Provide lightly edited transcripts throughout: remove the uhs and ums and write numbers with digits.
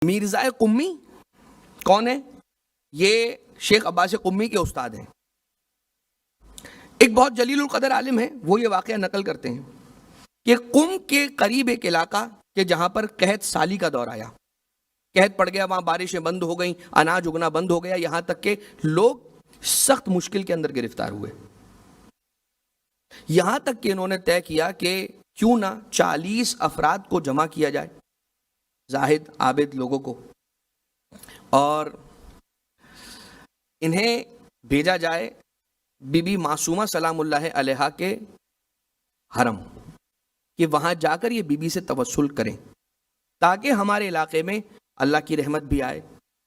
میرزا قمی کون ہے؟ یہ شیخ عباس قمی کے استاد ہیں. ایک بہت جلیل القدر عالم ہے، وہ یہ واقعہ نقل کرتے ہیں کہ قم کے قریب ایک علاقہ کہ جہاں پر قحط سالی کا دور آیا، قحط پڑ گیا، وہاں بارشیں بند ہو گئیں، اناج اگنا بند ہو گیا، یہاں تک کہ لوگ سخت مشکل کے اندر گرفتار ہوئے. یہاں تک کہ انہوں نے طے کیا کہ کیوں نہ 40 افراد کو جمع کیا جائے، زاہد عابد لوگوں کو، اور انہیں بھیجا جائے بی بی معصومہ سلام اللہ علیہا کے حرم، کہ وہاں جا کر یہ بی بی سے توسل کریں تاکہ ہمارے علاقے میں اللہ کی رحمت بھی آئے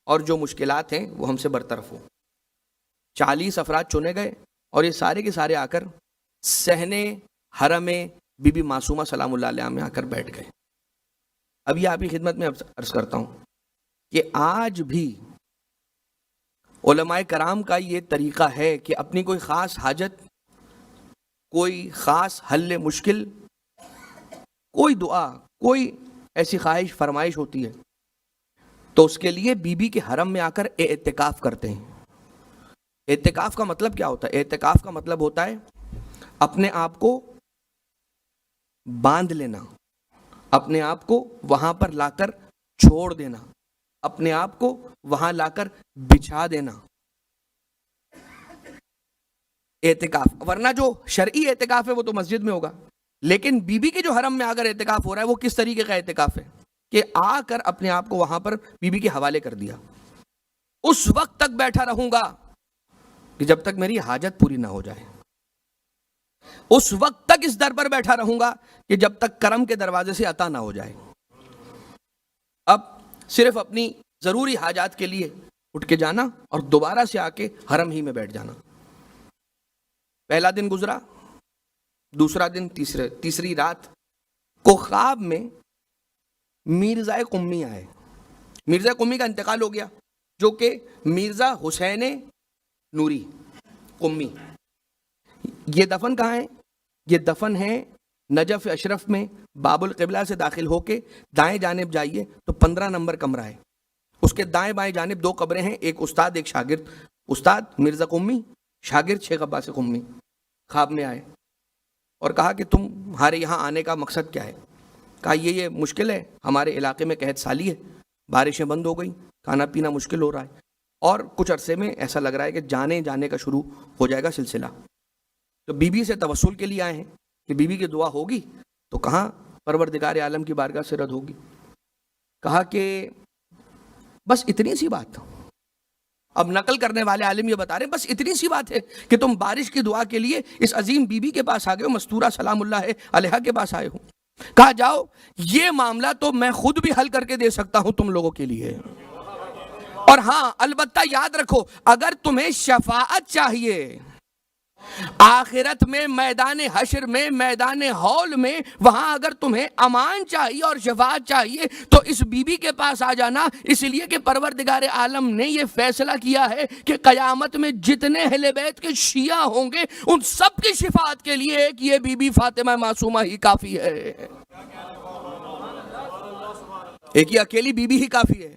اور جو مشکلات ہیں وہ ہم سے برطرف ہوں. 40 افراد چنے گئے اور یہ سارے کے سارے آ کر صحنے حرم بی بی معصومہ سلام اللہ علیہا میں آ کر بیٹھ گئے. اب یہ آپ کی خدمت میں عرض کرتا ہوں کہ آج بھی علماء کرام کا یہ طریقہ ہے کہ اپنی کوئی خاص حاجت، کوئی خاص حل مشکل، کوئی دعا، کوئی ایسی خواہش فرمائش ہوتی ہے تو اس کے لیے بی بی کے حرم میں آ کر اعتکاف کرتے ہیں. اعتکاف کا مطلب کیا ہوتا ہے؟ اعتکاف کا مطلب ہوتا ہے اپنے آپ کو باندھ لینا، اپنے آپ کو وہاں پر لا کر چھوڑ دینا، اپنے آپ کو وہاں لا کر بچھا دینا. اعتکاف، ورنہ جو شرعی اعتکاف ہے وہ تو مسجد میں ہوگا، لیکن بی بی کے جو حرم میں آ کر اعتکاف ہو رہا ہے وہ کس طریقے کا اعتکاف ہے کہ آ کر اپنے آپ کو وہاں پر بی بی کے حوالے کر دیا. اس وقت تک بیٹھا رہوں گا کہ جب تک میری حاجت پوری نہ ہو جائے، اس وقت تک اس در پر بیٹھا رہوں گا کہ جب تک کرم کے دروازے سے عطا نہ ہو جائے. اب صرف اپنی ضروری حاجات کے لیے اٹھ کے جانا اور دوبارہ سے آ کے حرم ہی میں بیٹھ جانا. پہلا دن گزرا، دوسرا دن، تیسری رات کو خواب میں مرزا قمی آئے. مرزا قمی کا انتقال ہو گیا، جو کہ مرزا حسین نوری قمی. یہ دفن کہاں ہے؟ یہ دفن ہے نجف اشرف میں. باب القبلہ سے داخل ہو کے دائیں جانب جائیے تو 15 نمبر کمرہ ہے، اس کے دائیں بائیں جانب 2 قبریں ہیں، ایک استاد ایک شاگرد. استاد مرزا قمی، شاگرد شیخ عباس قمی. خواب میں آئے اور کہا کہ تمہارے یہاں آنے کا مقصد کیا ہے؟ کہا یہ مشکل ہے، ہمارے علاقے میں قحط سالی ہے، بارشیں بند ہو گئیں، کھانا پینا مشکل ہو رہا ہے اور کچھ عرصے میں ایسا لگ رہا ہے کہ جانے کا شروع ہو جائے گا سلسلہ. تو بی بی سے توسل کے لیے آئے ہیں کہ بی بی کی دعا ہوگی تو کہاں پروردگار عالم کی بارگاہ سے رد ہوگی. کہا کہ بس اتنی سی بات. اب نقل کرنے والے عالم یہ بتا رہے ہیں بس اتنی سی بات ہے کہ تم بارش کی دعا کے لیے اس عظیم بی بی کے پاس آ گئے ہو، مستورہ سلام اللہ علیہا کے پاس آئے ہو. کہا جاؤ، یہ معاملہ تو میں خود بھی حل کر کے دے سکتا ہوں تم لوگوں کے لیے، اور ہاں البتہ یاد رکھو اگر تمہیں شفاعت چاہیے آخرت میں، میدان حشر میں، میدان ہول میں، وہاں اگر تمہیں امان چاہیے اور شفاعت چاہیے تو اس بی بی کے پاس آ جانا، اس لیے کہ پروردگار عالم نے یہ فیصلہ کیا ہے کہ قیامت میں جتنے اہل بیت کے شیعہ ہوں گے ان سب کی شفاعت کے لیے ایک یہ بی بی فاطمہ معصومہ ہی کافی ہے، ایک یہ اکیلی بی بی ہی کافی ہے.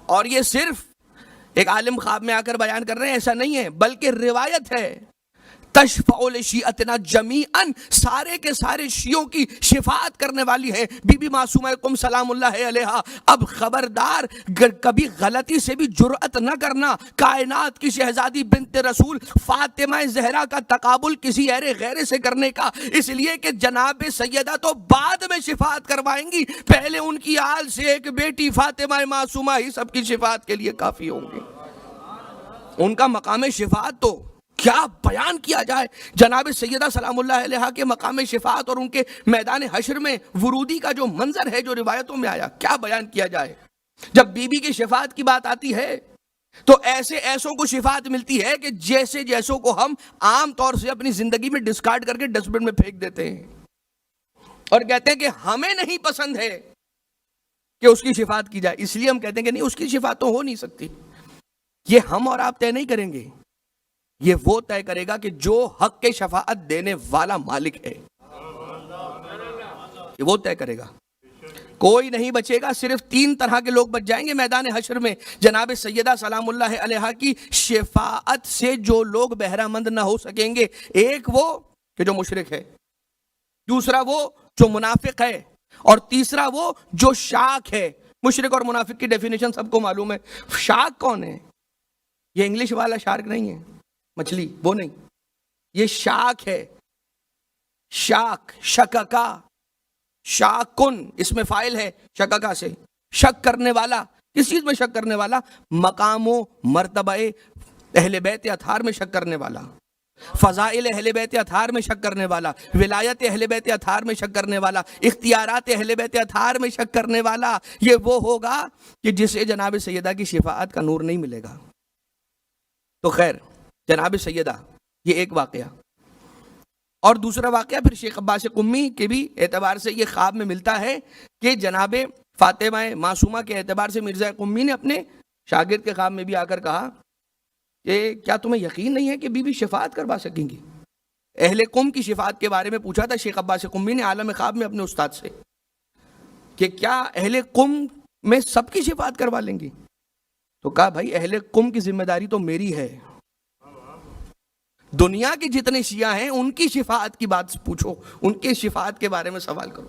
اور یہ صرف ایک عالم خواب میں آ کر بیان کر رہے ہیں ایسا نہیں ہے، بلکہ روایت ہے تشفع لشیعتنا جمیعا، سارے کے سارے شیعوں کی شفاعت کرنے والی ہے بی بی معصومہ قم سلام اللہ علیہا. اب خبردار کبھی غلطی سے بھی جرأت نہ کرنا کائنات کی شہزادی بنت رسول فاطمہ زہرا کا تقابل کسی غیرے سے کرنے کا، اس لیے کہ جناب سیدہ تو بعد میں شفاعت کروائیں گی، پہلے ان کی آل سے ایک بیٹی فاطمہ معصومہ ہی سب کی شفاعت کے لیے کافی ہوں گی. ان کا مقام شفاعت تو کیا بیان کیا جائے، جناب سیدہ سلام اللہ علیہا کے مقام شفاعت اور ان کے میدان حشر میں ورودی کا جو منظر ہے جو روایتوں میں آیا، کیا بیان کیا جائے. جب بی بی کی شفاعت کی بات آتی ہے تو ایسوں کو شفاعت ملتی ہے کہ جیسوں کو ہم عام طور سے اپنی زندگی میں ڈسکارڈ کر کے ڈسٹ بن میں پھینک دیتے ہیں اور کہتے ہیں کہ ہمیں نہیں پسند ہے کہ اس کی شفاعت کی جائے، اس لیے ہم کہتے ہیں کہ نہیں، اس کی شفاعت تو ہو نہیں سکتی. یہ ہم اور آپ طے نہیں کریں گے، یہ وہ طے کرے گا کہ جو حق کے شفاعت دینے والا مالک ہے، یہ وہ طے کرے گا. کوئی نہیں بچے گا، صرف 3 طرح کے لوگ بچ جائیں گے میدان حشر میں، جناب سیدہ سلام اللہ علیہا کی شفاعت سے جو لوگ بہرہ مند نہ ہو سکیں گے۔ ایک وہ کہ جو مشرک ہے، دوسرا وہ جو منافق ہے، اور تیسرا وہ جو شاک ہے۔ مشرک اور منافق کی ڈیفینیشن سب کو معلوم ہے۔ شاک کون ہے؟ یہ انگلش والا شارک نہیں ہے، مچھلی وہ نہیں، یہ شاک ہے۔ شاک، شککا، شاکن اس میں فاعل ہے شککا سے، شک کرنے والا۔ کس چیز میں شک کرنے والا؟ مقام و مرتبہ اہل بیت اطہار میں شک کرنے والا، فضائل اہل بیت اطہار میں شک کرنے والا، ولایت اہل بیت اطہار میں شک کرنے والا، اختیارات اہل بیت اطہار میں شک کرنے والا۔ یہ وہ ہوگا کہ جسے جناب سیدہ کی شفاعت کا نور نہیں ملے گا۔ تو خیر، جناب سیدہ یہ ایک واقعہ، اور دوسرا واقعہ پھر شیخ عباس قمی کے بھی اعتبار سے یہ خواب میں ملتا ہے کہ جناب فاطمہ معصومہ کے اعتبار سے مرزا قمی نے اپنے شاگرد کے خواب میں بھی آ کر کہا کہ کیا تمہیں یقین نہیں ہے کہ بی بی شفاعت کروا سکیں گی؟ اہل قم کی شفاعت کے بارے میں پوچھا تھا شیخ عباس قمی نے عالم خواب میں اپنے استاد سے کہ کیا اہل قم میں سب کی شفاعت کروا لیں گی؟ تو کہا بھائی اہل قم کی ذمہ داری تو میری ہے، دنیا کے جتنے شیعہ ہیں ان کی شفاعت کی بات پوچھو، ان کے شفاعت کے بارے میں سوال کرو۔